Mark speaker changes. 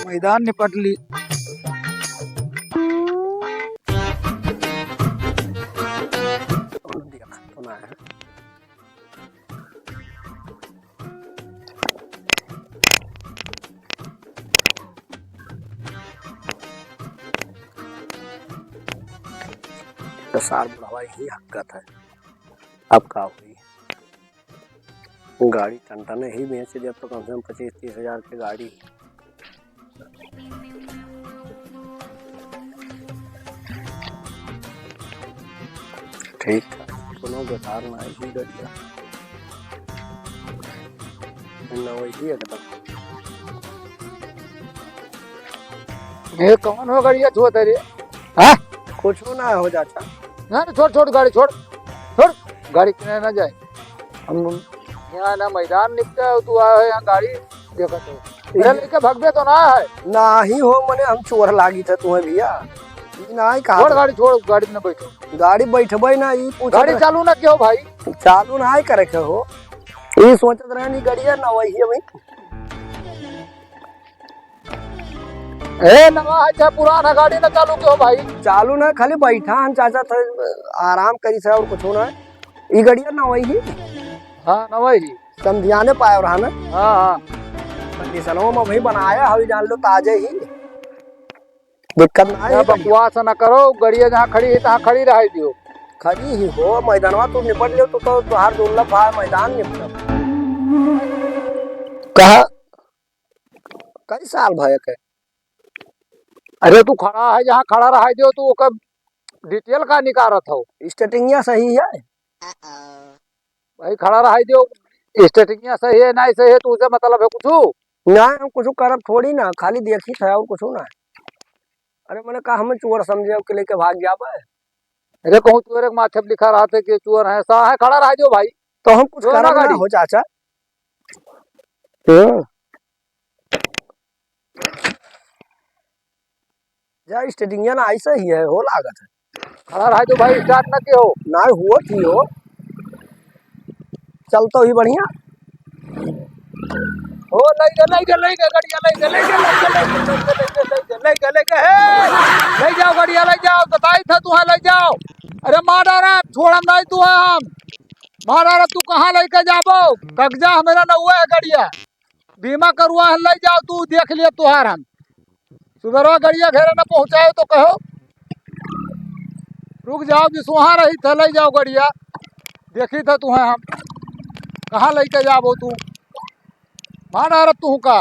Speaker 1: मैदान निपट ली।
Speaker 2: तो सार बुढ़ावा ही हक्कत है। अब का हुई गाड़ी टनटने ही बेच दिया तो कम से कम 25-30 हजार की गाड़ी। ठीक कोनो बेकार ना है ही गड़िया ना वही एकदम।
Speaker 1: ये कौन हो गड़िया छो तेरे? हाँ
Speaker 2: कुछ ना हो जाता
Speaker 1: ना छोड़ छोड़ गाड़ी छोड़ छोड़ गाड़ी किने ना जाए। हम यहाँ ना मैदान निपटा है, तू आया है यहाँ गाड़ी देखा तो इधर लेके भगवे तो ना है
Speaker 2: ना ही हो मने हम चोर लागी था तुम्हें भैया ना ही कहा।
Speaker 1: छोड़ गाड़ी छोड़ गाड़ी में बैठो।
Speaker 2: गाड़ी बैठबे ना ई पूछ
Speaker 1: गाड़ी चालू ना क्यों भाई?
Speaker 2: चालू ना ही करे के हो ई सोचत रहे नी गड़िया ना वही है भाई।
Speaker 1: ए नवा है चाहे पुराना गाड़ी ना चालू क्यों भाई?
Speaker 2: चालू ना खाली बैठा हम चाचा था आराम करी से और कुछ ना ई गड़िया ना वही।
Speaker 1: हाँ नवा ही
Speaker 2: समझियाने पाए रहा ना।
Speaker 1: हाँ हाँ
Speaker 2: कंडीशनों में भाई बनाया हवी जान लो ताजे ही दिक्कत ना है।
Speaker 1: बकवास ना करो गड़िया जहाँ खड़ी है तहाँ खड़ी रह दियो।
Speaker 2: खड़ी ही हो मैदानवा तू निपट लियो तो तुहार दुर्लभ है मैदान निपट कहा कई साल भय के।
Speaker 1: अरे तू खड़ा है जहाँ खड़ा रह दियो तू ओकर डिटेल का निकारत हो।
Speaker 2: स्टेटिंगिया सही है
Speaker 1: भाई खड़ा रह दियो स्टेटिंग सही है नहीं सही है तो उसे मतलब है कुछ
Speaker 2: ना हम कुछ करब थोड़ी ना खाली देखी था और कुछ ना। अरे मैंने कहा हमें चोर समझे के लेके भाग जाबे।
Speaker 1: अरे कहूँ चोर के माथे पे लिखा रहा था कि चोर है सा है खड़ा रह दियो भाई।
Speaker 2: तो हम कुछ करब ना हो चाचा। जा स्टेटिंगिया ना ऐसा ही है हो लागत है।
Speaker 1: खड़ा रह दियो भाई स्टार्ट ना के हो
Speaker 2: ना हुआ थी हो चलता ही बढ़िया
Speaker 1: हो ले जाओ गाड़िया ले जाओ बताई था तू ले जाओ। अरे मारा रे छोड़म नहीं तू हम मारा रे तू कहाँ लेके जाबो कब्जा हमारा न हुआ है गड़िया बीमा करवा है ले जाओ तू देख लिया तुहार हम सुबह गड़िया घेरे न पहुँचाए तो कहो रुक जाओ बिसुहा रही था ले जाओ गड़िया देखी था तुम्हें हम कहाँ लेके जाबो तू मारा रे तू का।